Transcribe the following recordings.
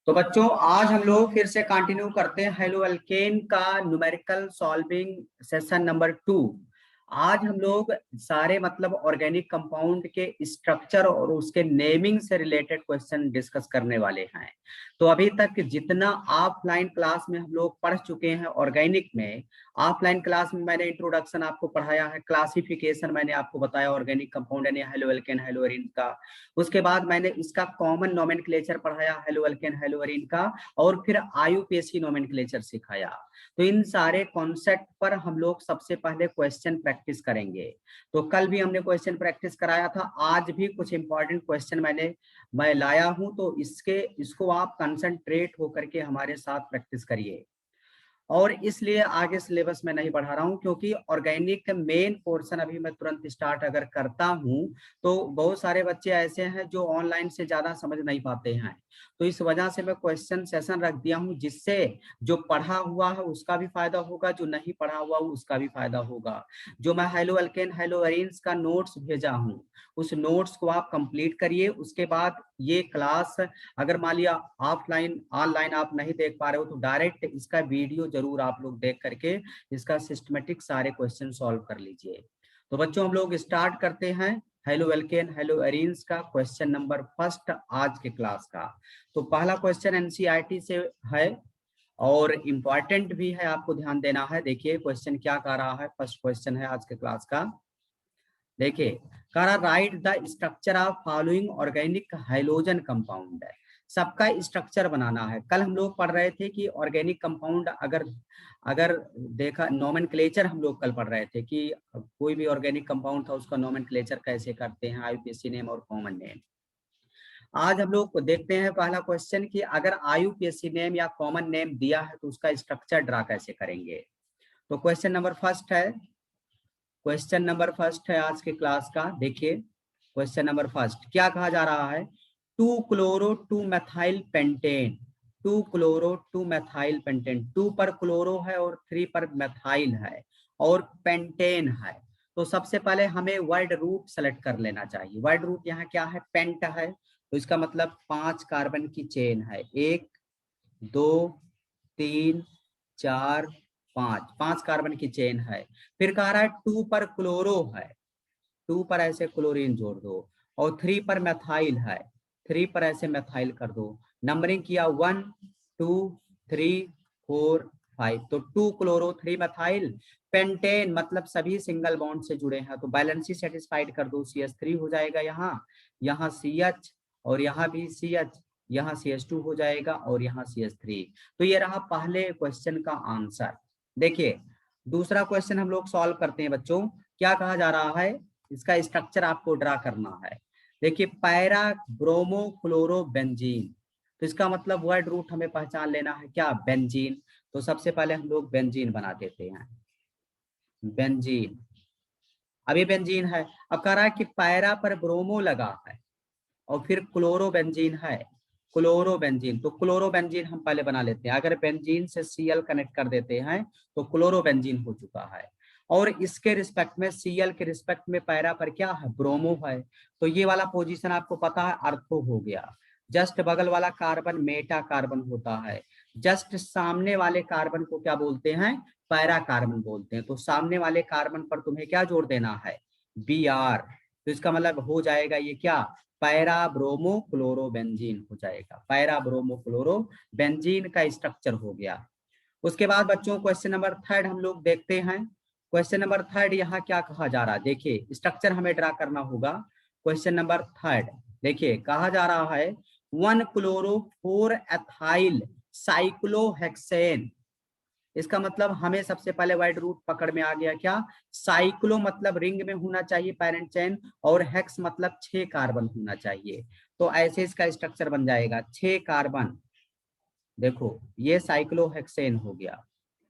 तो बच्चों आज हम लोग फिर से कंटिन्यू करते हैं हेलो अल्केन का न्यूमेरिकल सॉल्विंग सेशन नंबर 2। आज हम लोग सारे मतलब ऑर्गेनिक कंपाउंड के स्ट्रक्चर और उसके नेमिंग से रिलेटेड क्वेश्चन डिस्कस करने वाले हैं। तो अभी तक जितना ऑफलाइन क्लास में हम लोग पढ़ चुके हैं ऑर्गेनिक में, ऑफलाइन क्लास में मैंने इंट्रोडक्शन आपको पढ़ाया है, क्लासिफिकेशन मैंने आपको बताया ऑर्गेनिक कंपाउंड यानी हेलो अल्केन हेलो एरीन का। उसके बाद मैंने इसका कॉमन नोमेनक्लेचर पढ़ाया हेलो अल्केन हेलो एरीन का, और फिर आईयूपीएसी नोमेनक्लेचर सिखाया। तो इन सारे कॉन्सेप्ट पर हम लोग सबसे पहले क्वेश्चन प्रैक्टिस करेंगे। तो कल भी हमने क्वेश्चन प्रैक्टिस कराया था, आज भी कुछ इंपॉर्टेंट क्वेश्चन मैं लाया हूं, तो इसको आप कंसंट्रेट होकर के हमारे साथ प्रैक्टिस करिए। और इसलिए आगे सिलेबस में नहीं बढ़ा रहा हूं, क्योंकि ऑर्गेनिक मेन पोर्शन अभी मैं तुरंत स्टार्ट अगर करता हूं तो बहुत सारे बच्चे ऐसे हैं जो ऑनलाइन से ज्यादा समझ नहीं पाते हैं। तो इस वजह से मैं क्वेश्चन सेशन रख दिया हूं, जिससे जो पढ़ा हुआ है उसका भी फायदा होगा, जो नहीं पढ़ा हुआ उसका भी फायदा होगा। जो मैं हेलो अल्केन हेलो एरीन्स का नोट्स भेजा हूं, उस नोट्स को आप कंप्लीट करिए। उसके बाद ये क्लास अगर मान लिया ऑफलाइन ऑनलाइन आप नहीं देख पा रहे हो तो डायरेक्ट इसका वीडियो जरूर आप लोग देख करके इसका सिस्टमेटिक सारे क्वेश्चन सॉल्व कर लीजिए। तो बच्चों हम लोग स्टार्ट करते हैं हेलो अल्केन हेलो एरीन्स का क्वेश्चन नंबर फर्स्ट आज के क्लास का। तो पहला क्वेश्चन एनसीईआरटी से है और इम्पॉर्टेंट भी है, आपको ध्यान देना है। देखिए क्वेश्चन क्या कह रहा है, फर्स्ट क्वेश्चन है आज के क्लास का। देखिए कह रहा right the structure of following organic halogen compound है। सबका स्ट्रक्चर बनाना है। कल हम लोग पढ़ रहे थे कि ऑर्गेनिक कंपाउंड अगर अगर देखा नोमेनक्लेचर हम लोग कल पढ़ रहे थे कि कोई भी ऑर्गेनिक कंपाउंड था उसका नोमेनक्लेचर कैसे करते हैं, आईयूपीएसी नेम और कॉमन नेम। आज हम लोग देखते हैं पहला क्वेश्चन कि अगर आईयूपीएसी नेम या कॉमन नेम दिया है तो उसका स्ट्रक्चर ड्रा कैसे करेंगे। तो क्वेश्चन नंबर फर्स्ट है, क्वेश्चन नंबर फर्स्ट है आज के क्लास का। देखिए क्वेश्चन नंबर फर्स्ट क्या कहा जा रहा है, 2 chloro 2 methyl pentane, 2 chloro 2 methyl pentane, 2 पर क्लोरो है और 3 पर मेथाइल है और पेंटेन है। तो सबसे पहले हमें वर्ड रूट सेलेक्ट कर लेना चाहिए। वर्ड रूट यहाँ क्या है, पेंट है, तो इसका मतलब 5 कार्बन की चेन है, 1 2 3 4 5, 5 कार्बन की चेन है। फिर कह रहा है 2 पर क्लोरो है, 2 पर ऐसे क्लोरीन जोड़ दो, और 3 पर मेथाइल है, 3 पर ऐसे मेथाइल कर दो। नंबरिंग किया 1 2 3 4 5, तो 2 क्लोरो 3 मेथाइल पेंटेन मतलब सभी सिंगल बॉन्ड से जुड़े हैं, तो बैलेंस ही सेटिस्फाइड कर दो। CH3 हो जाएगा यहाँ CH, और यहाँ भी CH, यहाँ CH2 हो जाएगा और यहाँ CH3। तो ये रहा पहले क्वेश्चन का आंसर। देखिए दूसरा क्वेश्चन हम लोग सॉल्व करते हैं बच्चों। क्या कहा जा रहा है, इसका स्ट्रक्चर आपको ड्रा करना है। देखिए पैरा ब्रोमो क्लोरो बेंजीन, तो इसका मतलब वर्ड रूट हमें पहचान लेना है क्या, बेंजीन। तो सबसे पहले हम लोग बेंजीन बना देते हैं, बेंजीन। अब ये बेंजीन है, अब कह रहा है कि पैरा पर ब्रोमो लगा है और फिर क्लोरो बेंजीन है, क्लोरो बेंजीन। तो क्लोरो बेंजीन हम पहले बना लेते हैं। अगर बेंजीन से Cl कनेक्ट कर देते हैं तो क्लोरो बेंजीन हो चुका है, और इसके रिस्पेक्ट में Cl के रिस्पेक्ट में पैरा पर क्या है, ब्रोमो है। तो ये वाला पोजीशन आपको पता है, अर्थो हो गया। जस्ट बगल वाला कार्बन मेटा कार्बन होता है, जस्ट सामने वाले कार्बन को क्या बोलते हैं, पैरा कार्बन बोलते हैं। तो सामने वाले कार्बन पर तुम्हें क्या जोड़ देना है, Br। तो इसका मतलब हो जाएगा ये क्या, पैरा ब्रोमो क्लोरो बेंजीन हो जाएगा, पैरा ब्रोमो क्लोरो बेंजीन का स्ट्रक्चर हो गया। उसके बाद बच्चों क्वेश्चन नंबर थर्ड हम लोग देखते हैं। क्वेश्चन नंबर थर्ड यहाँ क्या कहा जा रहा है, देखिए स्ट्रक्चर हमें ड्रा करना होगा। क्वेश्चन नंबर थर्ड देखिए कहा जा रहा है 1 क्लोरो 4 एथाइल साइक्लोहेक्सेन। इसका मतलब हमें सबसे पहले वर्ड रूट पकड़ में आ गया क्या, साइक्लो मतलब रिंग में होना चाहिए पैरेंट चेन, और हेक्स मतलब 6 कार्बन होना चाहिए। तो ऐसे इसका स्ट्रक्चर बन जाएगा 6 कार्बन। देखो ये साइक्लोहेक्सेन हो गया,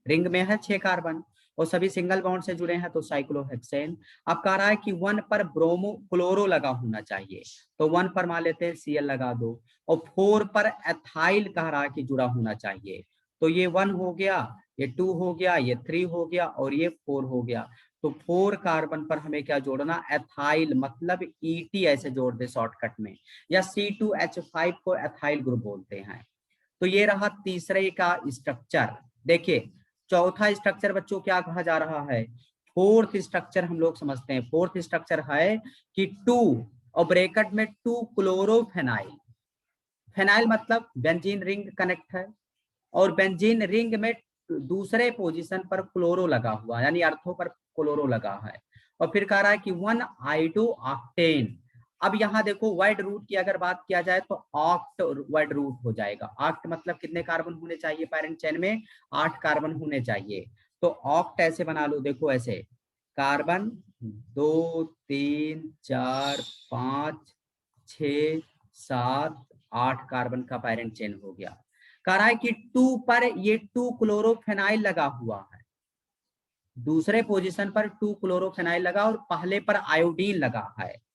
रिंग में है 6 कार्बन और सभी सिंगल बॉन्ड से जुड़े हैं, तो साइक्लोहेक्सेन। अब कह रहा है कि 1 पर ब्रोमो क्लोरो लगा होना चाहिए, तो 1 पर मान लेते हैं Cl लगा दो, और 4 पर एथाइल कह रहा है कि जुड़ा होना चाहिए। तो ये 1 हो गया, ये 2 हो गया, ये 3 हो गया और ये 4 हो गया। तो 4 कार्बन पर हमें क्या जोड़ना, एथाइल मतलब ET ऐसे जोड़ दे शॉर्टकट में, या C2H5 को एथाइल ग्रुप बोलते हैं। तो ये रहा तीसरे का स्ट्रक्चर। देखिए चौथा स्ट्रक्चर बच्चों क्या कहा जा रहा है, फोर्थ स्ट्रक्चर हम लोग समझते हैं। फोर्थ स्ट्रक्चर है कि 2 और ब्रैकेट में 2 क्लोरोफेनाइल। फेनाइल मतलब बेंजीन रिंग कनेक्ट है, और बेंजीन रिंग में दूसरे पोजीशन पर क्लोरो लगा हुआ, यानी अर्थों पर क्लोरो लगा है। और फिर कह रहा है कि 1 आइडो ऑक्टेन। अब यहाँ देखो वर्ड रूट की अगर बात किया जाए तो ऑक्ट वर्ड रूट हो जाएगा। ऑक्ट मतलब कितने कार्बन होने चाहिए पैरेंट चेन में, 8 कार्बन होने चाहिए। तो ऑक्ट ऐसे बना लो, देखो ऐसे कार्बन 2 3 4 5 6 7 8 कार्बन का पैरेंट चेन हो गया। कह रहा है कि 2 पर ये 2 क्लोरोफेनाइल लगा हुआ है, दूसरे पोजीशन पर 2 क्लोरोफेनाइल लगा और पहले पर आयोडीन लगा है।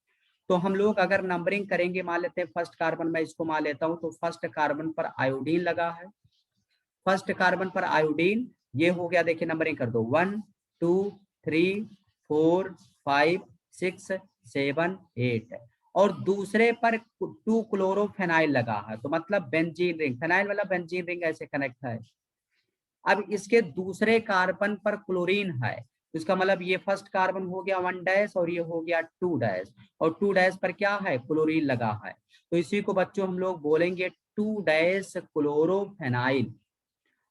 तो हम लोग अगर नंबरिंग करेंगे, मान लेते हैं फर्स्ट कार्बन मैं इसको मान लेता हूं, तो फर्स्ट कार्बन पर आयोडीन लगा है, फर्स्ट कार्बन पर आयोडीन, ये हो गया। देखिए नंबरिंग कर दो, 1 2 3 4 5 6 7 8, और दूसरे पर 2 क्लोरोफेनाइल लगा है, तो मतलब बेंजीन रिंग, फेनाइल वाला बेंजीन रिंग ऐसे कनेक्ट है। अब इसके दूसरे कार्बन पर क्लोरीन है, तो इसका मतलब ये फर्स्ट कार्बन हो गया 1 डैश और ये हो गया 2 डैश, और 2 डैश पर क्या है, क्लोरीन लगा है। तो इसी को बच्चों हम लोग बोलेंगे 2 डैश क्लोरोफेनाइल,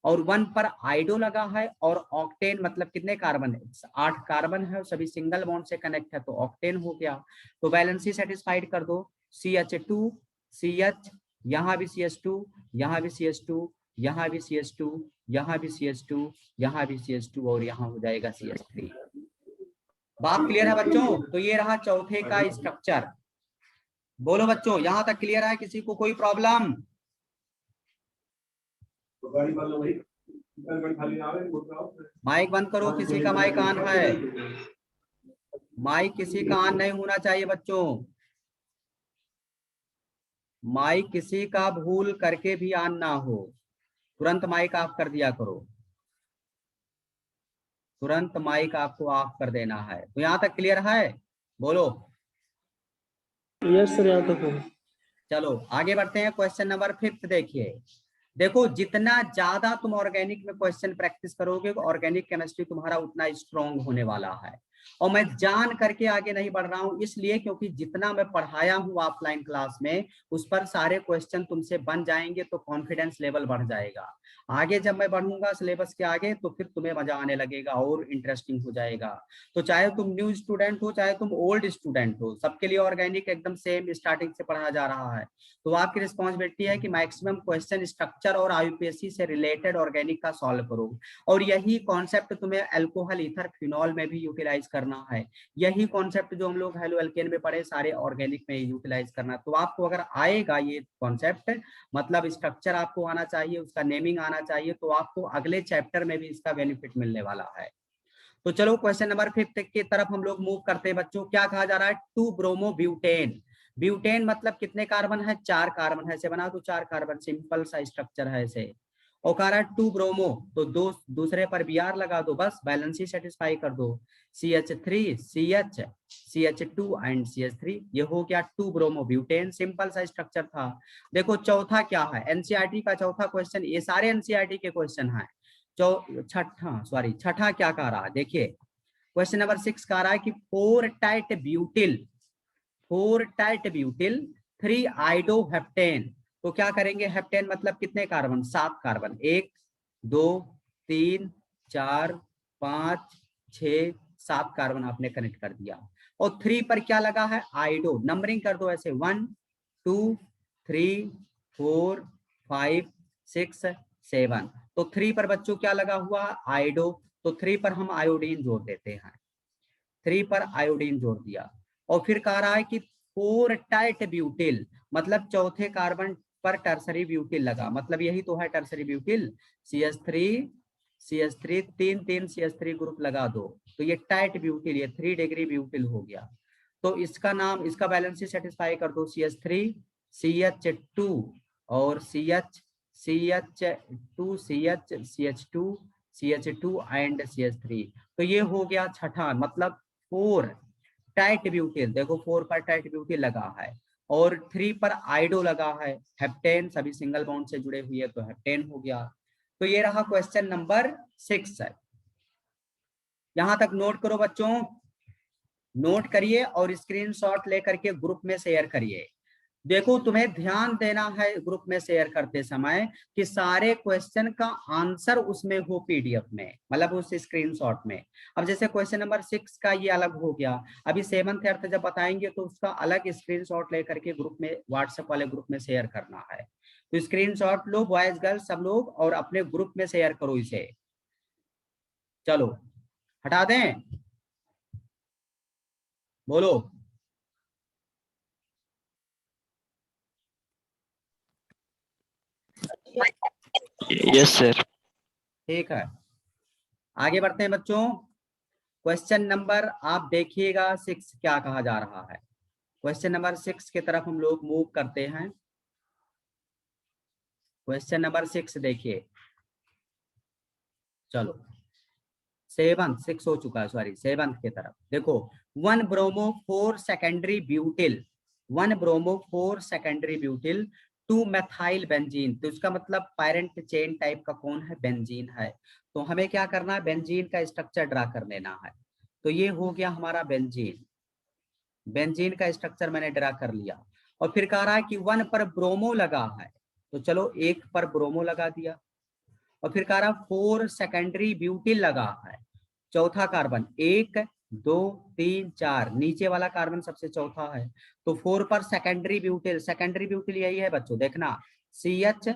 और 1 पर आइडो लगा है, और ऑक्टेन मतलब कितने कार्बन है, 8 कार्बन है, सभी सिंगल बॉन्ड से कनेक्ट है, तो ऑक्टेन हो गया। तो बैलेंसी सेटिस्फाइड कर दो, CH2 CH, यहाँ भी CH2, यहाँ भी CH2, यहाँ भी CH2, यहाँ भी CH2, यहाँ भी CH2, और यहाँ हो जाएगा CH3। बात क्लियर है बच्चों? तो ये रहा चौथे का स्ट्रक्चर। बोलो बच्चों यहां तक क्लियर है, किसी को कोई प्रॉब्लम? माइक बंद करो, किसी का माइक ऑन है, माइक किसी का ऑन नहीं होना चाहिए बच्चों, माइक किसी का भूल करके भी ऑन ना हो, तुरंत माइक ऑफ कर दिया करो, तुरंत माइक आपको ऑफ कर देना है। तो यहाँ तक क्लियर है? बोलो। यस सर, यहाँ तक है। चलो आगे बढ़ते हैं, क्वेश्चन नंबर 5 देखिए। देखो जितना ज्यादा तुम ऑर्गेनिक में क्वेश्चन प्रैक्टिस करोगे, ऑर्गेनिक केमिस्ट्री तुम्हारा उतना स्ट्रॉन्ग होने वाला है। और मैं जान करके आगे नहीं बढ़ रहा हूं, इसलिए क्योंकि जितना मैं पढ़ाया हूं ऑफलाइन क्लास में उस पर सारे क्वेश्चन तुमसे बन जाएंगे, तो कॉन्फिडेंस लेवल बढ़ जाएगा। आगे जब मैं बढ़ूंगा सिलेबस के आगे, तो फिर तुम्हें मजा आने लगेगा और इंटरेस्टिंग हो जाएगा। तो चाहे तुम न्यू स्टूडेंट हो, चाहे तुम ओल्ड स्टूडेंट हो, सबके लिए ऑर्गेनिक एकदम सेम स्टार्टिंग से पढ़ाया जा रहा है। तो आपकी रिस्पॉन्सिबिलिटी है कि मैक्सिमम क्वेश्चन स्ट्रक्चर और आईयूपीएससी से रिलेटेड ऑर्गेनिक का सॉल्व करो। और यही कॉन्सेप्ट तुम्हें अल्कोहल ईथर फिनॉल में भी यूटिलाइज करना है। यही कॉन्सेप्ट जो हम लोग हेलो एल्केन में पढ़े सारे ऑर्गेनिक में यूटिलाइज करना। तो आपको अगर आएगा ये कॉन्सेप्ट, मतलब स्ट्रक्चर आपको आना चाहिए, उसका नेमिंग आना चाहिए, तो आपको अगले चैप्टर में भी इसका बेनिफिट मिलने वाला है। तो चलो क्वेश्चन नंबर 5 की तरफ हम लोग मूव करते हैं बच्चों। क्या कहा जा रहा है, 2 ब्रोमो ब्यूटेन। ब्यूटेन मतलब कितने कार्बन है, 4 कार्बन है, ऐसे बना तो 4 कार्बन, सिंपल सा स्ट्रक्चर है ऐसे। और कह रहा है 2 ब्रोमो, तो दूसरे पर Br लगा दो, बस बैलेंस ही सेटिस्फाई कर दो, CH3 CH CH2 and CH3, ये हो गया 2 ब्रोमो ब्यूटेन। सिंपल सा स्ट्रक्चर था। देखो चौथा क्या है, एनसीईआरटी का चौथा क्वेश्चन, ये सारे एनसीईआरटी के क्वेश्चन है। छठा क्या कह रहा है, देखिए क्वेश्चन नंबर 6 कह रहा है कि 4 टाइट ब्यूटिल 3 आइडो हेप्टेन। तो क्या करेंगे, हेप्टेन मतलब कितने कार्बन, 7 कार्बन, 1 2 3 4 5 6 7 कार्बन आपने कनेक्ट कर दिया। और 3 पर क्या लगा है, आइडो। नंबरिंग कर दो ऐसे 1 2 3 4 5 6 7। तो 3 पर बच्चों क्या लगा हुआ, आइडो, तो 3 पर हम आयोडीन जोड़ देते हैं, 3 पर आयोडीन जोड़ दिया। और फिर कह रहा है कि 4 टाइट ब्यूटिल, मतलब चौथे कार्बन पर टर्सरी ब्यूटिल लगा, मतलब यही तो है टर्सरी ब्यूटिल, CH3 तीन CH3 ग्रुप लगा दो, तो ये टाइट ब्यूटिल, ये 3 डिग्री ब्यूटिल हो गया। तो इसका नाम, इसका बैलेंस सेटिस्फाई कर दो, CH3 CH2 और CH2 CH2 एंड CH3। तो ये हो गया छठा, मतलब 4 टाइट ब्यूटिल। देखो 4 पर टाइट ब्यूटिल लगा है, और 3 पर आइडो लगा है, हेप्टेन सभी सिंगल बॉन्ड से जुड़े हुए तो हेप्टेन हो गया। तो ये रहा क्वेश्चन नंबर 6 है। यहां तक नोट करो बच्चों, नोट करिए और स्क्रीनशॉट लेकर के ग्रुप में शेयर करिए। देखो तुम्हें ध्यान देना है ग्रुप में शेयर करते समय कि सारे क्वेश्चन का आंसर उसमें हो पीडीएफ में, मतलब उस स्क्रीनशॉट में। अब जैसे क्वेश्चन नंबर 6 का ये अलग हो गया, अभी 7th अर्थ जब बताएंगे तो उसका अलग स्क्रीनशॉट लेकर के ग्रुप में, व्हाट्सएप वाले ग्रुप में शेयर करना है। तो स्क्रीनशॉट लो बॉयज गर्ल्स सब लोग और अपने ग्रुप में शेयर करो इसे। चलो हटा दें, बोलो। Yes sir. ठीक है, आगे बढ़ते हैं बच्चों। क्वेश्चन नंबर आप देखिएगा 6 क्या कहा जा रहा है। क्वेश्चन नंबर 6 की तरफ हम लोग मूव करते हैं। क्वेश्चन नंबर 6 देखिए, चलो 6 हो चुका है, सॉरी 7 की तरफ देखो। 1 bromo 4 secondary butyl, 1 bromo 4 secondary butyl 2 methyl benzene. तो इसका मतलब पैरेंट चेन टाइप का कौन है, बेंजीन है। तो हमें क्या करना है, बेंजीन का स्ट्रक्चर ड्रा कर लेना है। तो ये हो गया हमारा बेंजीन, बेंजीन का स्ट्रक्चर मैंने ड्रा कर लिया। और फिर कह रहा है कि 1 पर ब्रोमो लगा है, तो चलो 1 पर ब्रोमो लगा दिया। और फिर कह रहा 4 सेकेंडरी ब्यूटिल लगा है, चौथा कार्बन 1 2 3 4, नीचे वाला कार्बन सबसे चौथा है। तो 4 पर सेकेंडरी ब्यूटिल, सेकेंडरी ब्यूटिल यही है बच्चों, देखना CH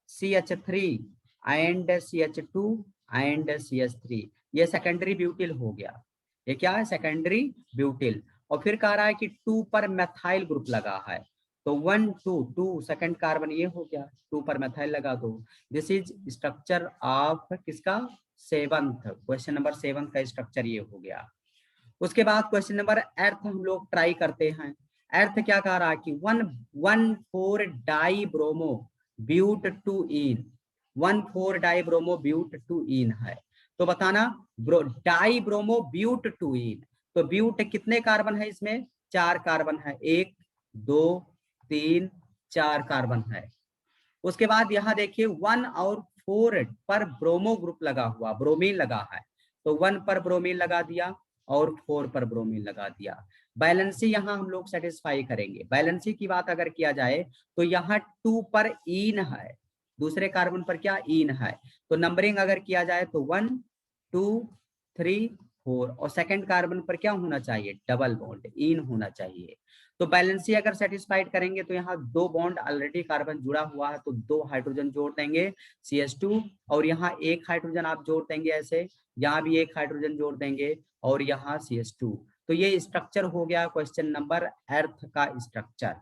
CH3 and CH2 and CH3, ये सेकेंडरी ब्यूटिल हो गया। ये क्या है, सेकेंडरी ब्यूटिल। और फिर कह रहा है कि 2 पर मेथाइल ग्रुप लगा है, तो 1 2 2 सेकंड कार्बन ये हो गया, 2 पर मेथाइल लगा दो। दिस इज स्ट्रक्चर ऑफ किसका, 7th, क्वेश्चन नंबर 7 का स्ट्रक्चर ये हो गया। उसके बाद क्वेश्चन नंबर अर्थ हम लोग ट्राई करते हैं। अर्थ क्या कह रहा है कि 1,1,4 di bromo but 2 ene, 1,4 di bromo but 2 ene है। तो बताना डाई ब्रोमो ब्यूट 2 इन, तो ब्यूट कितने कार्बन है इसमें, 4 कार्बन है, 1 2 3 4 कार्बन है। उसके बाद यहाँ देखिए 1 और 4 पर ब्रोमो ग्रुप लगा हुआ, ब्रोमीन लगा है, तो 1 पर ब्रोमीन लगा दिया और 4 पर ब्रोमीन लगा दिया। बैलेंसी यहाँ हम लोग सेटिस्फाई करेंगे। बैलेंसी की बात अगर किया जाए तो यहाँ 2 पर इन है, दूसरे कार्बन पर क्या इन है, तो नंबरिंग अगर किया जाए तो 1 2 3 4, और सेकंड कार्बन पर क्या होना चाहिए, डबल बॉन्ड इन होना चाहिए। तो बैलेंसी अगर सेटिस्फाइड करेंगे तो यहाँ 2 बॉन्ड ऑलरेडी कार्बन जुड़ा हुआ है, तो 2 हाइड्रोजन जोड़ देंगे CH2, और यहाँ 1 हाइड्रोजन आप जोड़ देंगे ऐसे, यहाँ भी 1 हाइड्रोजन जोड़ देंगे और यहाँ CH2। तो ये स्ट्रक्चर हो गया क्वेश्चन नंबर अर्थ का स्ट्रक्चर।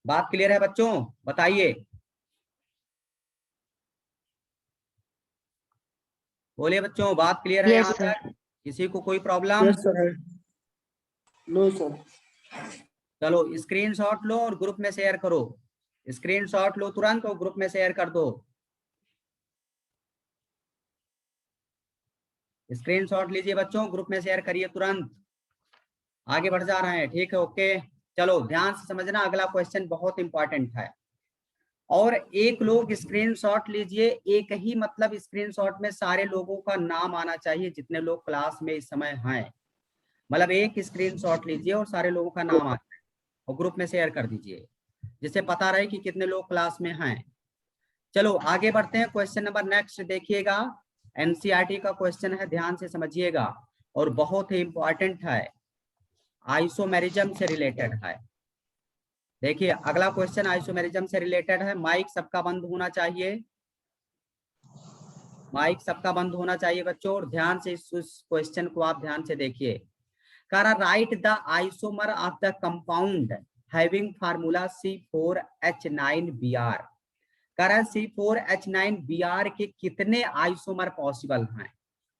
बात क्लियर है बच्चों, बताइए, बोलिए बच्चों, बात क्लियर है यहाँ तक, किसी को कोई problem? Yes sir, no sir. चलो स्क्रीनशॉट लो और ग्रुप में शेयर करो, स्क्रीनशॉट लो तुरंत और ग्रुप में शेयर कर दो। स्क्रीनशॉट लीजिए बच्चों, ग्रुप में शेयर करिए तुरंत। आगे बढ़ जा रहे हैं, ठीक है, ओके। चलो ध्यान से समझना, अगला क्वेश्चन बहुत इंपॉर्टेंट है। और एक लोग स्क्रीनशॉट लीजिए, एक ही मतलब स्क्रीनशॉट में सारे लोगों का नाम आना चाहिए जितने लोग क्लास में इस समय हैं। मतलब एक स्क्रीनशॉट लीजिए और सारे लोगों का नाम आ जाए और ग्रुप में शेयर कर दीजिए, जिससे पता रहे कि कितने लोग क्लास में हैं। चलो आगे बढ़ते हैं, क्वेश्चन नंबर नेक्स्ट देखिएगा, एनसीईआरटी का क्वेश्चन है, ध्यान से समझिएगा और बहुत ही इंपॉर्टेंट है, आइसोमेरिज्म से रिलेटेड है। देखिए अगला क्वेश्चन आइसोमेरिज्म से रिलेटेड है। माइक सबका बंद होना चाहिए, माइक सबका बंद होना चाहिए बच्चों, और ध्यान से इस क्वेश्चन को आप ध्यान से देखिए। कह रहा right the isomer of the compound having formula C4H9Br। कह रहा है C4H9Br के कितने आइसोमर पॉसिबल हैं,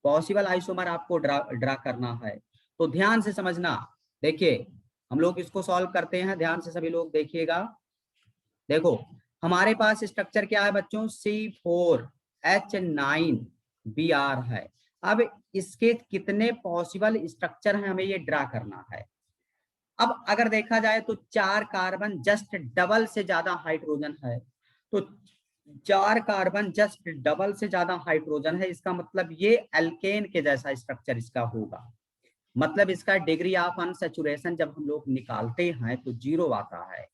पॉसिबल आइसोमर आपको ड्रा करना है। तो ध्यान से समझना, देखिए हम लोग इसको सॉल्व करते हैं, ध्यान से सभी लोग देखिएगा। देखो हमारे पास स्ट्रक्चर क्या है बच्चों, C4H9Br है। अब इसके कितने पॉसिबल स्ट्रक्चर हैं हमें ये ड्रा करना है। अब अगर देखा जाए तो 4 कार्बन जस्ट डबल से ज्यादा हाइड्रोजन है, तो 4 कार्बन जस्ट डबल से ज्यादा हाइड्रोजन है, इसका मतलब ये एल्केन के जैसा स्ट्रक्चर इसका होगा। मतलब इसका डिग्री ऑफ अनसैचुरेशन जब हम लोग निकालते हैं तो 0 आता है।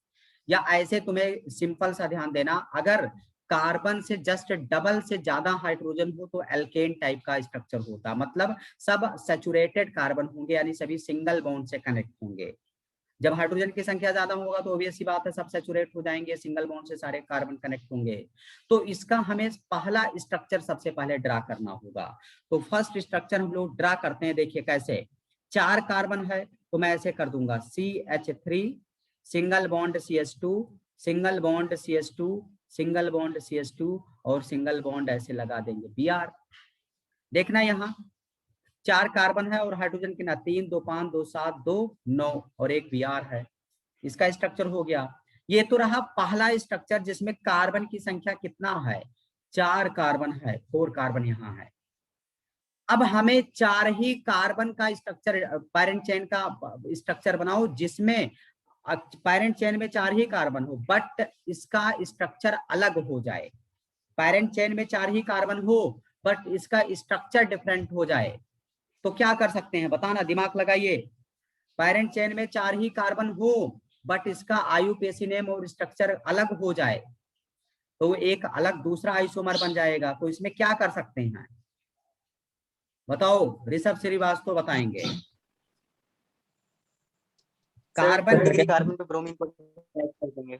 या ऐसे तुम्हें सिंपल सा ध्यान देना, अगर कार्बन से जस्ट डबल से ज्यादा हाइड्रोजन हो तो एल्केन टाइप का स्ट्रक्चर होता, मतलब सब सैचुरेटेड कार्बन होंगे, यानी सभी सिंगल बॉन्ड से कनेक्ट होंगे। जब हाइड्रोजन की संख्या ज्यादा होगा तो ऑब्वियस सी बात है सब सैचुरेट हो जाएंगे, सिंगल बॉन्ड से सारे कार्बन कनेक्ट होंगे। तो इसका हमें पहला स्ट्रक्चर सबसे पहले ड्रा करना होगा। तो फर्स्ट स्ट्रक्चर हम लोग ड्रा करते हैं, देखिए कैसे। 4 कार्बन है तो मैं ऐसे कर दूंगा CH3 single bond CH2 single bond CH2 single bond CH2 और सिंगल बॉन्ड ऐसे लगा देंगे Br। देखना यहाँ 4 कार्बन है और हाइड्रोजन कितना 3 2 5 2 7 2 9 और एक Br है। इसका स्ट्रक्चर हो गया। ये तो रहा पहला स्ट्रक्चर जिसमें कार्बन की संख्या कितना है 4 कार्बन है, 4 कार्बन यहाँ है। अब हमें 4 ही कार्बन का स्ट्रक्चर पैरेंट चेन का स्ट्रक्चर बनाओ जिसमें पैरेंट चेन में 4 ही कार्बन हो बट इसका स्ट्रक्चर अलग हो जाए। पैरेंट चेन में 4 ही कार्बन हो बट इसका स्ट्रक्चर डिफरेंट हो जाए। तो क्या कर सकते हैं बताना, दिमाग लगाइए। पैरेंट चेन में 4 ही कार्बन हो बट इसका आईयूपीएसी और स्ट्रक्चर अलग हो जाए तो एक अलग दूसरा आइसोमर बन जाएगा। तो इसमें क्या कर सकते हैं बताओ, ऋषभ श्रीवास्तव बताएंगे। कार्बन कार्बन पे ब्रोमीन को ऐड कर देंगे।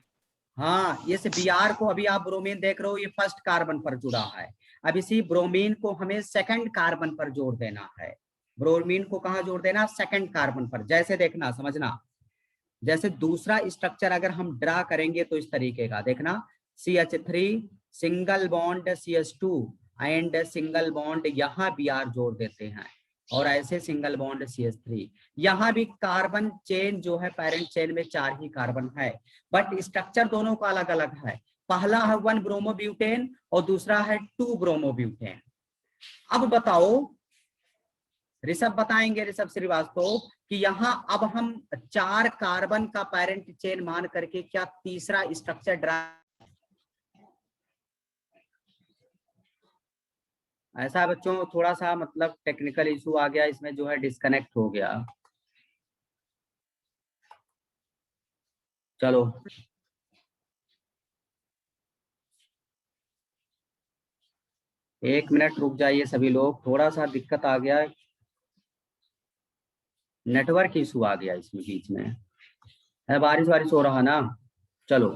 हाँ, इस Br को अभी आप ब्रोमीन देख रहे हो, ये फर्स्ट कार्बन पर जुड़ा है। अब इसी ब्रोमीन को हमें सेकंड कार्बन पर जोड़ देना है। ब्रोमीन को कहाँ जोड़ देना, सेकंड कार्बन पर। जैसे देखना समझना, जैसे दूसरा स्ट्रक्चर अगर हम ड्रा करेंगे तो इस तरीके का देखना, CH3 single bond CH2 and single bond यहाँ Br जोड़ देते हैं और ऐसे सिंगल बॉन्ड CH3। यहाँ भी कार्बन चेन जो है पैरेंट चेन में 4 ही कार्बन है बट स्ट्रक्चर दोनों का अलग अलग है। पहला है 1 ब्रोमोब्यूटेन और दूसरा है 2 ब्रोमोब्यूटेन। अब बताओ, ऋषभ बताएंगे, ऋषभ श्रीवास्तव, कि यहाँ अब हम 4 कार्बन का पैरेंट चेन मान करके क्या तीसरा स्ट्रक्चर ड्रा, ऐसा बच्चों थोड़ा सा मतलब टेक्निकल इशू आ गया इसमें, जो है डिस्कनेक्ट हो गया। चलो 1 मिनट रुक जाइए सभी लोग, थोड़ा सा दिक्कत आ गया, नेटवर्क इशू आ गया इसमें बीच में है, बारिश वारिश हो रहा ना। चलो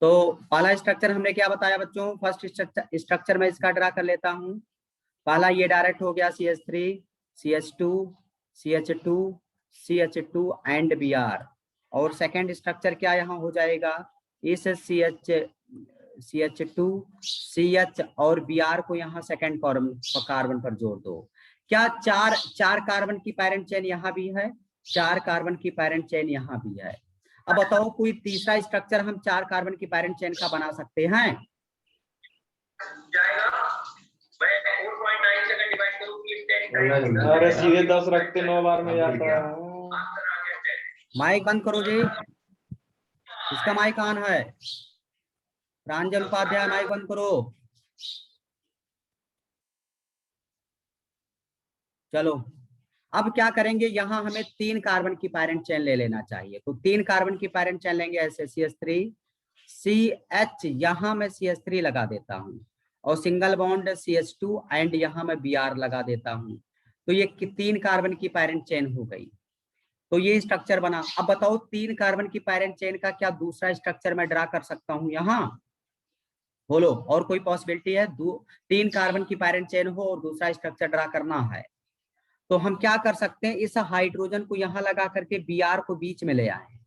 तो पहला स्ट्रक्चर हमने क्या बताया बच्चों, फर्स्ट स्ट्रक्चर में इसका ड्रा कर लेता हूँ। पहला ये डायरेक्ट हो गया CH3 CH2 CH2 CH2 and Br। और सेकंड स्ट्रक्चर क्या यहाँ हो जाएगा, इस CH2 CH और Br को यहाँ सेकंड कार्बन पर जोड़ दो। क्या 4 कार्बन की पैरेंट चेन यहाँ भी है, 4 कार्बन की पैरेंट चेन यहाँ भी है। अब बताओ कोई तीसरा स्ट्रक्चर हम 4 कार्बन की पैरेंट चेन का बना सकते हैं? अरे सीधे 10 रखते 9 बार में जाता है। माइक बंद करो जी, इसका माइक ऑन है। प्रांजल उपाध्याय माइक बंद करो। चलो अब क्या करेंगे, यहाँ हमें 3 कार्बन की पैरेंट चेन ले लेना चाहिए। तो 3 कार्बन की पैरेंट चेन लेंगे ऐसे, CH3 CH, यहाँ मैं CH3 लगा देता हूँ और सिंगल बॉन्ड CH2 एंड यहाँ मैं Br लगा देता हूँ। तो ये 3 कार्बन की पैरेंट चेन हो गई। तो ये स्ट्रक्चर बना। अब बताओ 3 कार्बन की पैरेंट चेन का क्या दूसरा स्ट्रक्चर मैं ड्रा कर सकता हूँ यहाँ, बोलो और कोई पॉसिबिलिटी है? 3 कार्बन की पैरेंट चेन हो और दूसरा स्ट्रक्चर ड्रा करना है तो हम क्या कर सकते हैं, इस हाइड्रोजन को यहाँ लगा करके Br को बीच में ले आए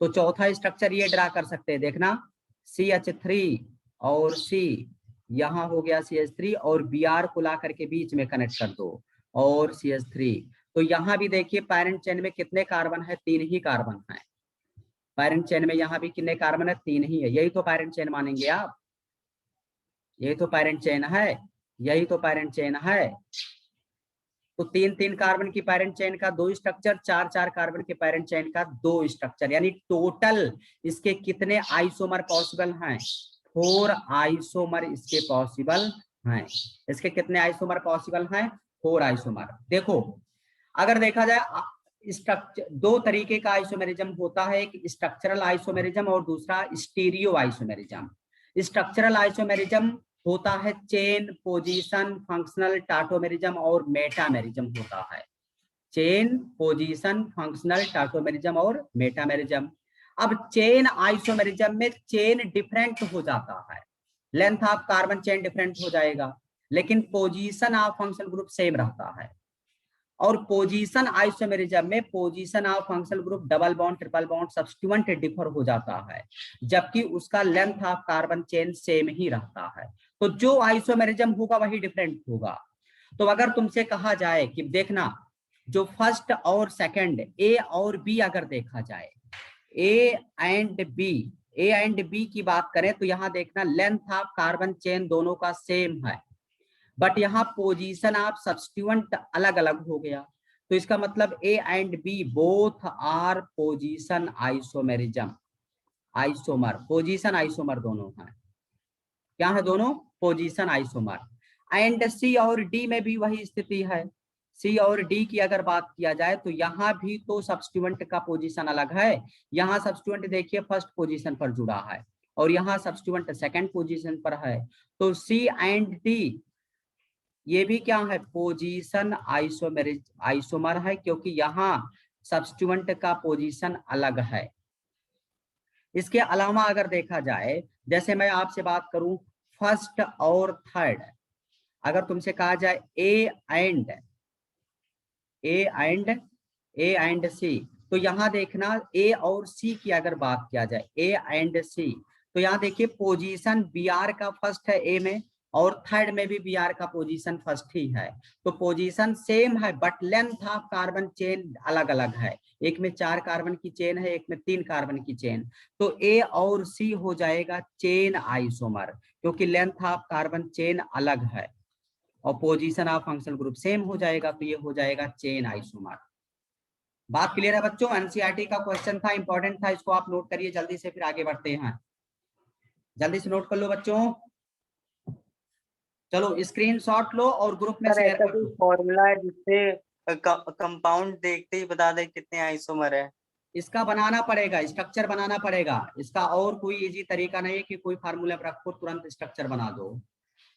तो चौथा स्ट्रक्चर ये ड्रा कर सकते हैं। देखना CH3 और C, यहाँ हो गया CH3 और Br को ला करके बीच में कनेक्ट कर दो और CH3। तो यहाँ भी देखिए पैरेंट चेन में कितने कार्बन है, 3 ही कार्बन है। पैरेंट चेन में यहाँ भी कितने कार्बन है, 3 ही है। यही तो पैरेंट चेन मानेंगे आप, यही तो पैरेंट चेन है, यही तो पैरेंट चेन है। तो 3-3 कार्बन की पैरेंट चेन का 2 स्ट्रक्चर, 4-4 कार्बन के पैरेंट चेन का 2 स्ट्रक्चर, यानी टोटल इसके कितने आइसोमर पॉसिबल हैं? 4 आइसोमर इसके पॉसिबल हैं। इसके कितने आइसोमर पॉसिबल हैं? 4 आइसोमर। देखो अगर देखा जाए स्ट्रक्चर, 2 तरीके का आइसोमेरिज्म होता है, एक स्ट्रक्चरल आइसोमेरिज्म और दूसरा स्टीरियो आइसोमेरिज्म। स्ट्रक्चरल आइसोमेरिज्म होता है चेन, पोजीशन, फंक्शनल, टाटोमेरिज्म और मेटामेरिज्म होता है। चेन, पोजीशन, फंक्शनल, टाटोमेरिज्म और मेटामेरिज्म। अब चेन आइसोमेरिज्म में चेन डिफरेंट हो जाता है, length of carbon chain different हो जाएगा, लेकिन position of functional group same रहता है। और पोजीशन आइसोमेरिज्म में position of functional group double bond, triple bond, substituent differ हो जाता है, जबकि उसका length of carbon chain same ही रहता है। तो जो आइसोमेरिज्म होगा वही डिफरेंट होगा। तो अगर तुमसे कहा जाए कि देखना जो फर्स्ट और सेकंड ए और बी अगर देखा जाए, ए एंड बी की बात करें तो यहां देखना लेंथ ऑफ कार्बन चेन दोनों का सेम है, बट यहाँ पोजीशन ऑफ सब्स्टिट्यूएंट अलग अलग हो गया। तो इसका मतलब A and B both are position isomerism, isomer, position isomer दोनों हैं। क्या है? दोनों पोजीशन आइसोमर। एंड सी और डी में भी वही स्थिति है। सी और डी की अगर बात किया जाए तो यहाँ भी तो सब्स्टिट्यूएंट का पोजीशन अलग है। यहाँ सब्स्टिट्यूएंट देखिए फर्स्ट पोजीशन पर जुड़ा है और यहाँ सब्स्टिट्यूएंट सेकंड पोजीशन पर है। तो सी एंड डी ये भी क्या है? पोजीशन आइसोमर है, क्योंकि यहाँ सब्स्टिट्यूएंट का पोजीशन अलग है। इसके अलावा अगर देखा जाए, जैसे मैं आपसे बात करूं फर्स्ट और थर्ड, अगर तुमसे कहा जाए ए एंड सी, तो यहाँ देखना ए और सी की अगर बात किया जाए, ए एंड सी, तो यहाँ देखिए पोजीशन बी आर का फर्स्ट है ए में और थर्ड में भी बी आर का पोजीशन फर्स्ट ही है। तो पोजीशन सेम है but length of carbon chain अलग अलग है। एक में 4 कार्बन की चेन है, एक में 3 कार्बन की चेन। तो ए और सी हो जाएगा चेन आइसोमर, क्योंकि लेंथ ऑफ कार्बन चेन अलग है और position of functional group same हो जाएगा, तो ये हो जाएगा चेन आइसोमर। बात क्लियर है बच्चों? एनसीईआरटी का क्वेश्चन था, इंपॉर्टेंट था, इसको आप नोट करिए जल्दी से, फिर आगे बढ़ते हैं। जल्दी से नोट कर लो बच्चों। चलो स्क्रीनशॉट लो और ग्रुप में शेयर कर दो। फॉर्मूला है जिससे कंपाउंड देखते ही बता दे कितने आइसोमर है? इसका बनाना पड़ेगा, स्ट्रक्चर बनाना पड़ेगा इसका, और कोई इजी तरीका नहीं है कि कोई फार्मूला रखो तुरंत स्ट्रक्चर बना दो।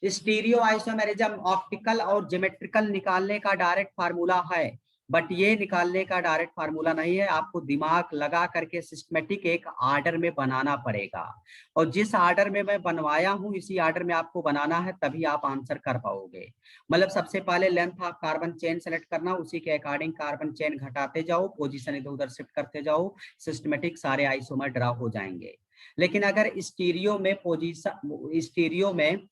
स्टीरियो आइसोमेरिज्म ऑप्टिकल और ज्योमेट्रिकल निकालने का डायरेक्ट फार्मूला है, बट ये निकालने का डायरेक्ट फार्मूला नहीं है। आपको दिमाग लगा करके सिस्टमेटिक एक आर्डर में बनाना पड़ेगा, और जिस आर्डर में मैं बनवाया हूं इसी आर्डर में आपको बनाना है, तभी आप आंसर कर पाओगे। मतलब सबसे पहले length of carbon chain select करना, उसी के अकॉर्डिंग कार्बन चेन घटाते जाओ, पोजीशन इधर उधर शिफ्ट करते जाओ, सिस्टमेटिक सारे आइसोमर ड्रा हो जाएंगे। लेकिन अगर स्टीरियो में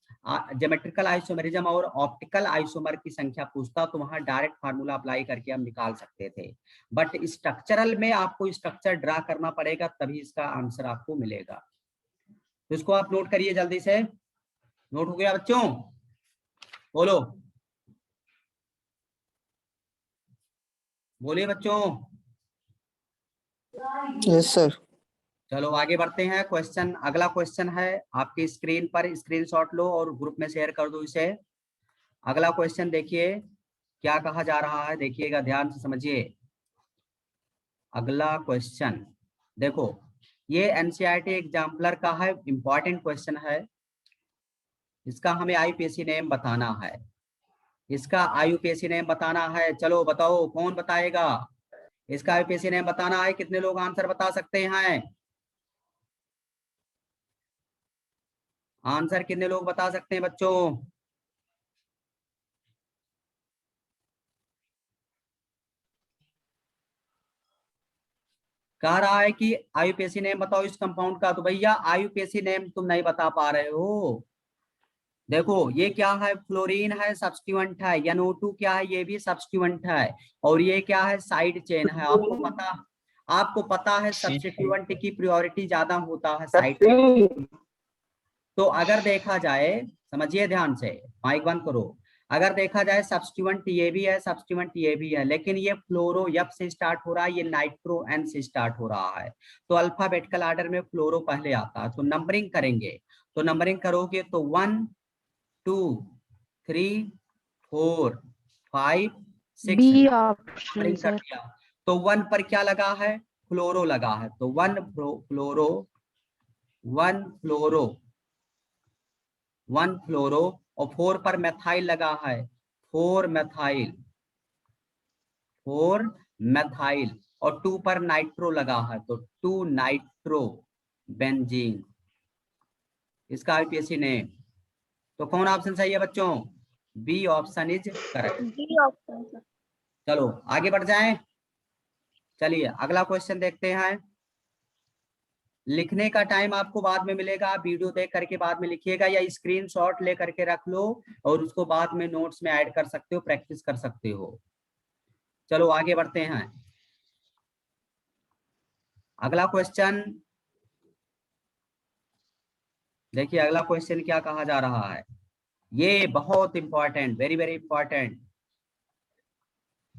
ज्योमेट्रिकल आइसोमेरिज्म और ऑप्टिकल आइसोमर की संख्या पूछता तो वहां डायरेक्ट फार्मूला अप्लाई करके हम निकाल सकते थे, बट स्ट्रक्चरल में आपको स्ट्रक्चर ड्रा करना पड़ेगा, तभी इसका आंसर आपको मिलेगा। तो इसको आप नोट करिए जल्दी से। नोट हो गया बच्चों? बोलो बोलिए बच्चों। Yes sir. चलो आगे बढ़ते हैं। क्वेश्चन, अगला क्वेश्चन है आपकी स्क्रीन पर, स्क्रीनशॉट लो और ग्रुप में शेयर कर दो इसे। अगला क्वेश्चन देखिए क्या कहा जा रहा है, देखिएगा ध्यान से समझिए। अगला क्वेश्चन देखो, ये एनसीईआरटी एग्जाम्पलर का है, इंपॉर्टेंट क्वेश्चन है। इसका हमें आईयूपीएसी नेम बताना है, इसका आईयूपीएसी नेम बताना है। चलो बताओ कौन बताएगा? इसका आईयूपीएसी नेम बताना है। कितने लोग आंसर बता सकते हैं? आंसर कितने लोग बता सकते हैं बच्चों? कह रहा है कि आईयूपीएसी नेम बताओ इस कंपाउंड का, तो भैया आईयूपीएसी नेम तुम नहीं बता पा रहे हो। देखो ये क्या है? फ्लोरीन है, सब्स्टिट्यूएंट है। NO2 क्या है? ये भी सब्स्टिट्यूएंट है। और ये क्या है? साइड चेन है। आपको पता है सब्स्टिट्यूएंट की प्रायोरिटी ज्यादा होता है साइड चेन। तो अगर देखा जाए, समझिए ध्यान से, माइक बंद करो। अगर देखा जाए सब्स्टिट्यूएंट ये भी है, सब्स्टिट्यूएंट ये भी है, लेकिन ये फ्लोरो एफ से स्टार्ट हो रहा है, ये नाइट्रो एन से स्टार्ट हो रहा है। तो अल्फाबेटिकल आर्डर में फ्लोरो पहले आता है। तो नंबरिंग करेंगे, तो नंबरिंग करोगे तो 1 2 3 4 5 6 बी नंबरिंग ऑप्शन कर सर। दिया। तो 1 पर क्या लगा है? फ्लोरो लगा है। तो 1 फ्लोरो 1 फ्लोरो 1 फ्लोरो, और 4 पर मेथाइल लगा है, 4 मेथाइल 4 मेथाइल, और 2 पर नाइट्रो लगा है, तो 2 नाइट्रो बेंजीन, इसका आईपीएसी नेम। तो कौन ऑप्शन सही है बच्चों? B option is correct. B option sir. चलो आगे बढ़ जाएं। चलिए अगला क्वेश्चन देखते हैं। लिखने का टाइम आपको बाद में मिलेगा, वीडियो देख करके बाद में लिखिएगा, या स्क्रीनशॉट ले करके रख लो और उसको बाद में नोट्स में ऐड कर सकते हो, प्रैक्टिस कर सकते हो। चलो आगे बढ़ते हैं। अगला क्वेश्चन देखिए, अगला क्वेश्चन क्या कहा जा रहा है। ये बहुत इंपॉर्टेंट, वेरी वेरी इंपॉर्टेंट।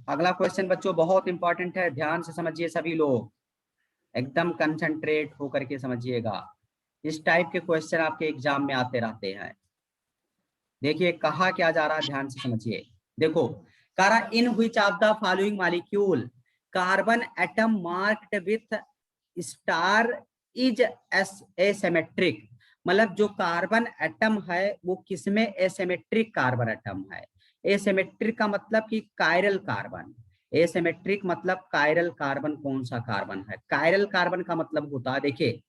अगला क्वेश्चन बच्चों बहुत इंपॉर्टेंट है, ध्यान से समझिए सभी लोग, एकदम कंसंट्रेट होकर के समझिएगा। इस टाइप के क्वेश्चन आपके एग्जाम में आते रहते हैं। देखिए कहा क्या जा रहा है, ध्यान से समझिए। देखो, करा in which of the following molecule carbon atom marked with star is asymmetric. मतलब जो कार्बन एटम है वो किसमें एसिमेट्रिक कार्बन एटम है। एसिमेट्रिक का मतलब कि कायरल कार्बन। एसिमेट्रिक मतलब कायरल कार्बन कौन सा कार्बन है? कायरल कार्बन का मतलब होता है, देखिए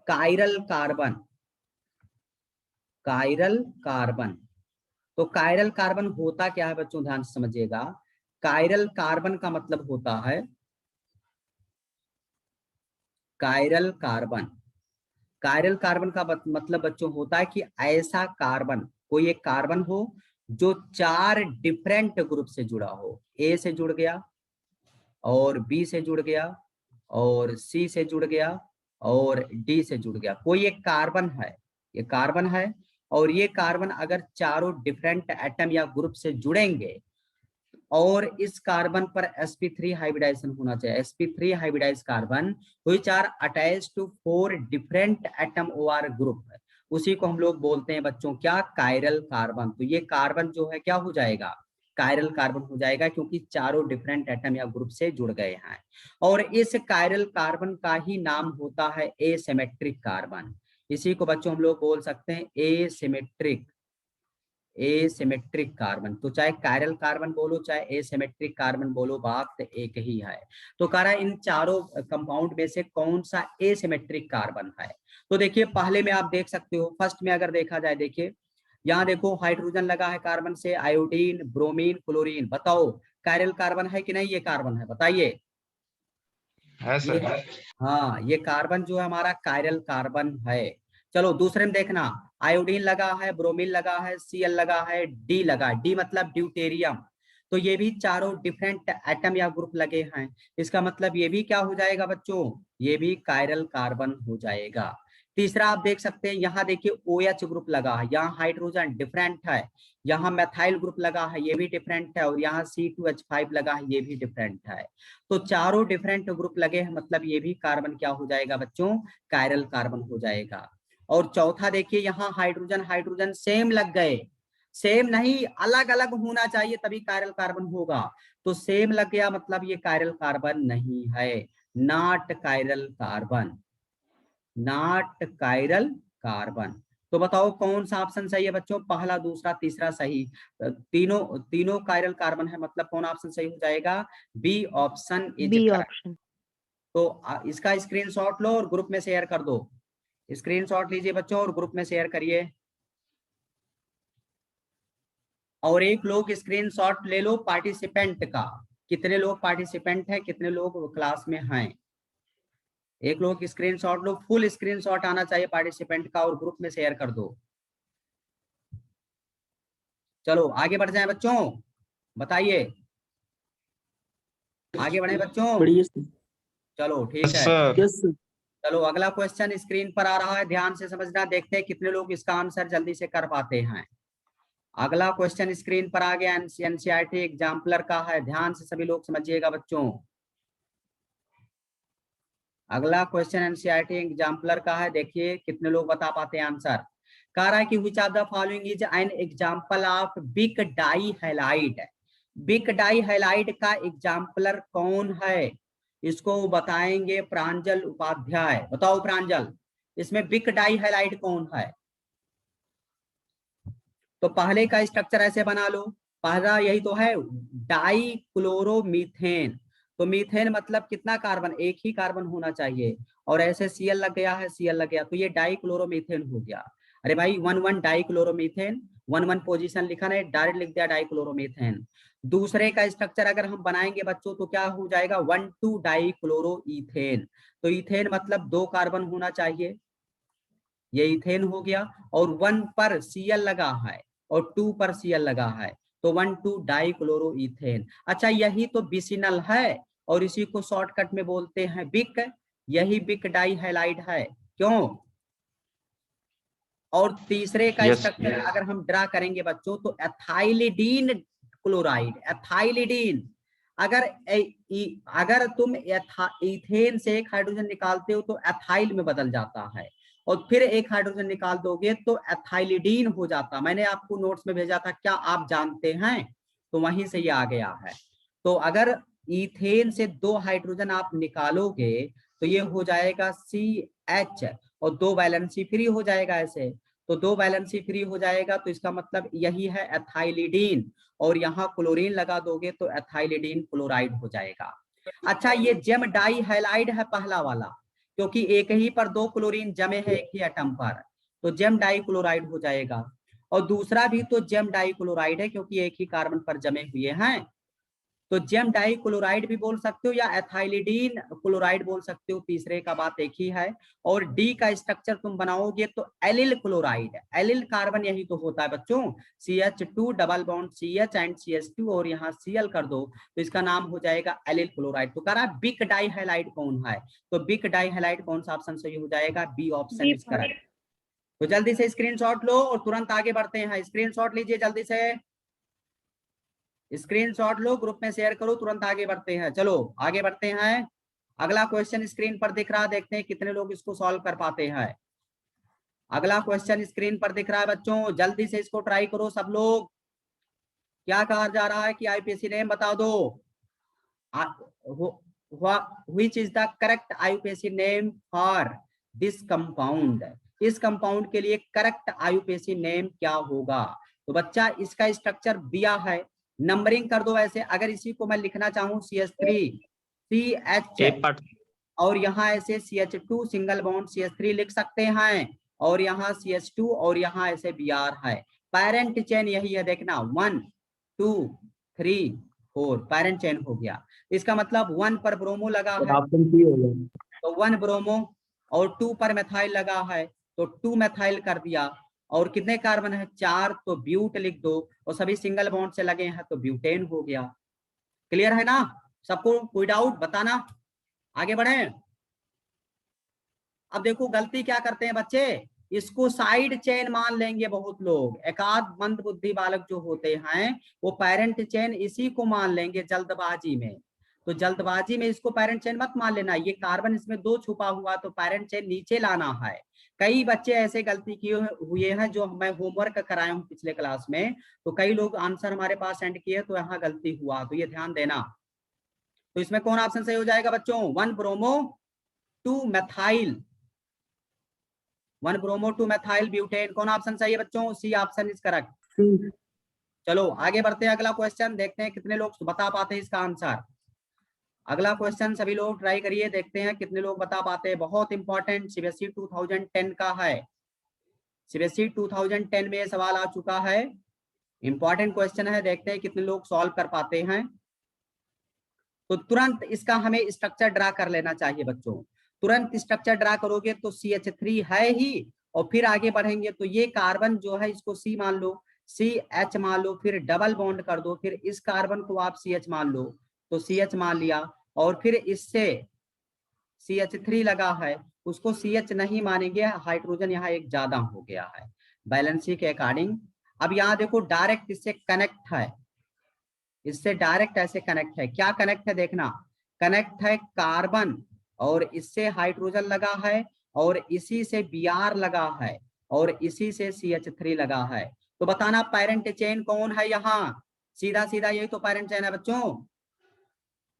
कायरल कार्बन, कायरल कार्बन। तो कायरल कार्बन होता क्या है बच्चों, ध्यान से समझिएगा। कायरल कार्बन का मतलब होता है, कायरल कार्बन, कायरल कार्बन का मतलब बच्चों होता है कि ऐसा कार्बन, कोई एक कार्बन हो जो 4 डिफरेंट ग्रुप से जुड़ा हो। ए से जुड़ गया, और बी से जुड़ गया, और सी से जुड़ गया, और डी से जुड़ गया। कोई एक कार्बन है, ये कार्बन है, और ये कार्बन अगर चारों डिफरेंट एटम या ग्रुप से जुड़ेंगे, और इस कार्बन पर sp3 हाइब्रिडाइजेशन होना चाहिए। sp3 hybridize carbon which are attached to 4 different atom और ग्रुप है, उसी को हम लोग बोलते हैं बच्चों क्या? Chiral carbon. तो ये कार्बन जो है क्या हो जाएगा? कायरल कार्बन हो जाएगा, क्योंकि चारों डिफरेंट एटम या ग्रुप से जुड़ गए हैं। और इस कायरल कार्बन का ही नाम होता है एसिमेट्रिक कार्बन। इसी को बच्चों हम लोग बोल सकते हैं एसिमेट्रिक, एसिमेट्रिक कार्बन। तो चाहे कायरल कार्बन बोलो चाहे एसिमेट्रिक कार्बन बोलो, बात एक ही है। तो कह रहा है इन चारों कंपाउंड में से कौन सा एसिमेट्रिक कार्बन है। तो देखिए पहले में आप देख सकते हो, फर्स्ट में अगर देखा जाए, देखिए यहाँ देखो हाइड्रोजन लगा है कार्बन से, आयोडीन, ब्रोमीन, क्लोरीन। बताओ कायरल कार्बन है कि नहीं? ये कार्बन है, बताइए। ये हाँ, ये कार्बन जो है हमारा कायरल कार्बन है। चलो दूसरे में देखना, आयोडीन लगा है, ब्रोमीन लगा है, Cl लगा है, डी लगा है, डी मतलब ड्यूटेरियम। तो ये भी चारों डिफरेंट एटम या ग्रुप लगे हैं। इसका मतलब ये भी क्या हो जाएगा बच्चों? ये भी कायरल कार्बन हो जाएगा। तीसरा आप देख सकते हैं, यहाँ देखिए OH ग्रुप लगा है, यहाँ हाइड्रोजन डिफरेंट है, यहाँ मैथाइल ग्रुप लगा है, ये भी डिफरेंट है, और यहाँ C2H5 लगा है, ये भी डिफरेंट है। तो चारों डिफरेंट ग्रुप लगे हैं, मतलब ये भी कार्बन क्या हो जाएगा बच्चों? कायरल कार्बन हो जाएगा। और चौथा देखिए, यहाँ हाइड्रोजन हाइड्रोजन सेम लग गए, सेम नहीं अलग अलग होना चाहिए तभी कायरल कार्बन होगा। तो सेम लग गया, मतलब ये कायरल कार्बन नहीं है, not chiral carbon, not chiral carbon. तो बताओ कौन सा ऑप्शन सही है बच्चों? पहला, दूसरा, तीसरा सही, तीनों तीनों कायरल कार्बन है, मतलब कौन ऑप्शन सही हो जाएगा? B option is B correct. Option. तो इसका स्क्रीनशॉट लो और ग्रुप में शेयर कर दो। स्क्रीनशॉट लीजिए बच्चों और ग्रुप में शेयर करिए। और एक लोग स्क्रीनशॉट ले लो पार्टिसिपेंट का, कितने लोग पार्टिसिपेंट हैं, कितने लोग क्लास में हैं। एक लोग स्क्रीनशॉट लो, फुल स्क्रीनशॉट आना चाहिए पार्टिसिपेंट का, और ग्रुप में शेयर कर दो। चलो आगे बढ़ जाए बच्चों, बताइए आगे बढ़े बच्चों। चलो ठीक है। चलो अगला क्वेश्चन स्क्रीन पर आ रहा है, ध्यान से समझना, देखते हैं कितने लोग इसका आंसर जल्दी से कर पाते हैं। अगला क्वेश्चन स्क्रीन पर आ गया, एनसीईआरटी एग्जाम्पलर का है, ध्यान से सभी लोग समझिएगा बच्चों। अगला क्वेश्चन एनसीईआरटी एग्जाम्पलर का है, देखिए कितने लोग बता पाते हैं आंसर। कह रहा है कि which of the following is an example of vic di halide. Vic di halide का एग्जाम्पलर कौन है, इसको बताएंगे प्रांजल उपाध्याय। बताओ प्रांजल, इसमें बिग डाई हैलाइड कौन है? तो पहले का स्ट्रक्चर ऐसे बना लो, पहला यही तो है, डाई क्लोरोमीथेन। तो मीथेन मतलब कितना कार्बन, एक ही कार्बन होना चाहिए, और ऐसे सीएल लग गया है, सीएल लग गया, तो ये डाई क्लोरोमीथेन हो गया। अरे भाई 1 डाई क्लोरोमीथेन, 1 पोजीशन लिखा नहीं, डायरेक्ट लिख दिया डाई क्लोरोमीथेन। दूसरे का स्ट्रक्चर अगर हम बनाएंगे बच्चों तो क्या हो जाएगा, 1 डाई क्लोरो इथेन। तो इथेन मतलब 2 कार्बन होना चाहिए, ये इथेन हो गया, और 1 पर सीएल लगा है और 2 पर सीएल लगा है, तो 1 डाई क्लोरो इथेन। अच्छा यही तो बिसिनल है, और इसी को शॉर्टकट में बोलते हैं बिक, यही बिक डाई हैलाइड है, क्यों? और तीसरे का स्ट्रक्चर अगर हम ड्रा करेंगे बच्चों तो एथाइलिडीन क्लोराइड, एथाइलिडीन। अगर तुम इथेन से एक हाइड्रोजन निकालते हो तो एथाइल में बदल जाता है, और फिर एक हाइड्रोजन निकाल दोगे तो एथाइलिडीन हो जाता। मैंने आपको नोट्स में भेजा था, क्या आप जानते हैं? तो वहीं से ये आ गया है। तो अगर इथेन से 2 हाइड्रोजन आप निकालोगे तो ये हो जाएगा CH, और 2 वैलेंसी फ्री हो जाएगा ऐसे, तो 2 वैलेंसी फ्री हो जाएगा, तो इसका मतलब यही है एथाइलिडीन, और यहाँ क्लोरीन लगा दोगे तो एथाइलिडीन क्लोराइड हो जाएगा। अच्छा ये जेम डाई हैलाइड है पहला वाला, क्योंकि एक ही पर 2 क्लोरीन जमे हैं एक ही एटम पर, तो जेम डाई क्लोराइड हो जाएगा। और दूसरा भी तो जेम डाई क्लोराइड है, क्योंकि एक ही कार्बन पर जमे हुए हैं, तो जेम डाई क्लोराइड भी बोल सकते हो या एथाइलिडीन क्लोराइड बोल सकते हो, तीसरे का बात एक ही है। और डी का स्ट्रक्चर तुम बनाओगे तो एलिल क्लोराइड, एलिल कार्बन यही तो होता है बच्चों, CH2 double bond CH and CH2, और यहाँ Cl कर दो तो इसका नाम हो जाएगा एलिल क्लोराइड। तो कह रहा है बिग डाई हैलाइड कौन है, तो बिग डाई हैलाइड कौन सा ऑप्शन सही हो जाएगा, बी ऑप्शन इज करेक्ट। तो जल्दी से स्क्रीनशॉट लो और तुरंत आगे बढ़ते हैं, स्क्रीनशॉट लीजिए जल्दी से, स्क्रीनशॉट लो, ग्रुप में शेयर करो, तुरंत आगे बढ़ते हैं। चलो आगे बढ़ते हैं, अगला क्वेश्चन स्क्रीन पर दिख रहा है, देखते हैं कितने लोग इसको सॉल्व कर पाते हैं। अगला क्वेश्चन स्क्रीन पर दिख रहा है बच्चों, जल्दी से इसको ट्राई करो सब लोग। क्या कहा जा रहा है कि आईयूपीएसी नेम बता दो, which is the correct IUPAC name for this compound. इस कंपाउंड के लिए करेक्ट आईयूपीएसी नेम क्या होगा? तो बच्चा इसका स्ट्रक्चर दिया है, नंबरिंग कर दो ऐसे। अगर इसी को मैं लिखना चाहूँ CH3 CH, और यहाँ ऐसे CH2 सिंगल बॉन्ड CH3 लिख सकते हैं, और यहाँ CH2, और यहाँ ऐसे Br है। पैरेंट चेन यही है, देखना 1 2 3 4 पैरेंट चेन हो गया। इसका मतलब 1 पर ब्रोमो लगा है तो 1 ब्रोमो, और 2 पर मेथाइल लगा है तो 2 मेथाइल कर दिया, और कितने कार्बन है 4, तो ब्यूट लिख दो, और सभी सिंगल बॉन्ड से लगे हैं तो ब्यूटेन हो गया। क्लियर है ना सबको? कोई डाउट बताना, आगे बढ़े। अब देखो गलती क्या करते हैं बच्चे, इसको साइड चेन मान लेंगे बहुत लोग, एकाध मंद बुद्धि बालक जो होते हैं वो पेरेंट चेन इसी को मान लेंगे जल्दबाजी में। तो जल्दबाजी में इसको पेरेंट चेन मत मान लेना, ये कार्बन इसमें 2 छुपा हुआ तो पेरेंट चेन नीचे लाना है। कई बच्चे ऐसे गलती किए हुए हैं, जो मैं होमवर्क कराया हूँ पिछले क्लास में, तो कई लोग आंसर हमारे पास सेंड किए तो यहाँ गलती हुआ, तो ये ध्यान देना। तो इसमें कौन ऑप्शन सही हो जाएगा बच्चों, 1 bromo 2 methyl, 1 bromo 2 methyl butane, कौन ऑप्शन सही है बच्चों? C option is correct. चलो आगे बढ़ते हैं, अगला क्वेश्चन देखते हैं कितने लोग बता पाते हैं इसका आंसर। अगला क्वेश्चन सभी लोग ट्राई करिए, देखते हैं कितने लोग बता पाते हैं। बहुत इंपॉर्टेंट सीबीएसई 2010 का है, सीबीएसई 2010 में सवाल आ चुका है, इंपॉर्टेंट क्वेश्चन है, देखते हैं कितने लोग सॉल्व कर पाते हैं। तो तुरंत इसका हमें स्ट्रक्चर ड्रा कर लेना चाहिए बच्चों, तुरंत स्ट्रक्चर ड्रा करोगे तो CH3 है ही, और फिर आगे बढ़ेंगे तो ये कार्बन जो है इसको C मान लो, CH मान लो, फिर डबल बॉन्ड कर दो, फिर इस कार्बन को आप CH मान लो तो CH मान लिया, और फिर इससे CH3 लगा है उसको CH नहीं मानेंगे, हाइड्रोजन यहाँ एक ज्यादा हो गया है बैलेंसी के अकॉर्डिंग। अब यहाँ देखो डायरेक्ट इससे कनेक्ट है, इससे डायरेक्ट ऐसे कनेक्ट है। क्या कनेक्ट है देखना, कनेक्ट है कार्बन और इससे हाइड्रोजन लगा है और इसी से Br लगा है और इसी से CH3 लगा है। तो बताना पैरेंट चेन कौन है यहाँ, सीधा सीधा यही तो पैरेंट चेन है बच्चों,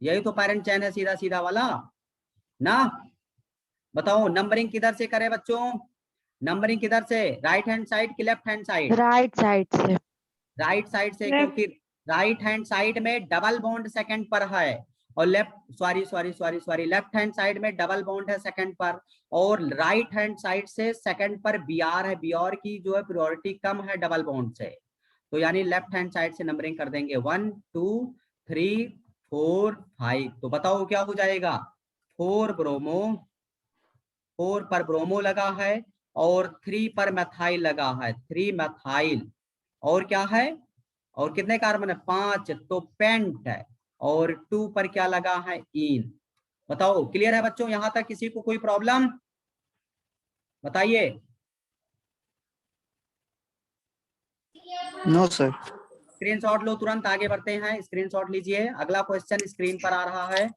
यही तो पैरेंट चेन है सीधा सीधा वाला ना। बताओ नंबरिंग किधर से करे बच्चों, नंबरिंग किधर से, राइट हैंड साइड की left hand side? Right side से। राइट साइड से, Left. क्योंकि राइट हैंड साइड में डबल बॉन्ड सेकंड पर है और लेफ्ट हैंड साइड में डबल बॉन्ड है सेकंड पर, और राइट हैंड साइड से सेकंड पर Br है, Br की जो है प्रायोरिटी कम है डबल बॉन्ड से। तो यानी लेफ्ट हैंड साइड से नंबरिंग कर देंगे 1 2 3 4 5। तो बताओ क्या हो जाएगा, 4 ब्रोमो, 4 पर ब्रोमो लगा है और 3 पर मेथाइल लगा है, 3 मेथाइल, और क्या है, और कितने कार्बन है, 5, तो पेंट है, और 2 पर क्या लगा है, इन। बताओ क्लियर है बच्चों, यहां तक किसी को कोई प्रॉब्लम बताइए? No sir. स्क्रीनशॉट लो, तुरंत आगे बढ़ते हैं, स्क्रीनशॉट लीजिए। अगला क्वेश्चन स्क्रीन पर आ रहा है,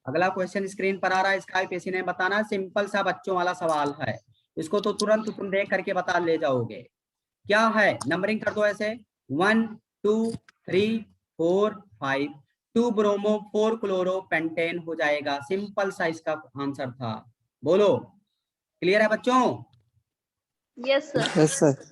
अगला क्वेश्चन स्क्रीन पर आ रहा है। इसका किसी ने बताना, सिंपल सा बच्चों वाला सवाल है, इसको तो तुरंत तुम देख करके बता ले जाओगे। क्या है, नंबरिंग कर दो ऐसे 1 2 3 4 5, 2 ब्रोमो 4 क्लोरो पेंटेन हो जाएगा। सिंपल सा इसका आंसर था। बोलो क्लियर है बच्चों? Yes sir. Yes sir.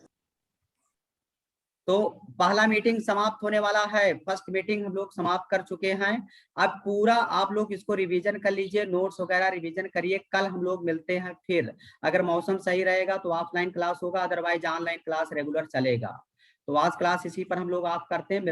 तो पहला मीटिंग समाप्त होने वाला है, फर्स्ट मीटिंग हम लोग समाप्त कर चुके हैं। अब पूरा आप लोग इसको रिवीजन कर लीजिए, नोट्स वगैरह रिवीजन करिए। कल हम लोग मिलते हैं फिर, अगर मौसम सही रहेगा तो ऑफलाइन क्लास होगा, अदरवाइज ऑनलाइन क्लास रेगुलर चलेगा। तो आज क्लास इसी पर हम लोग ऑफ करते हैं।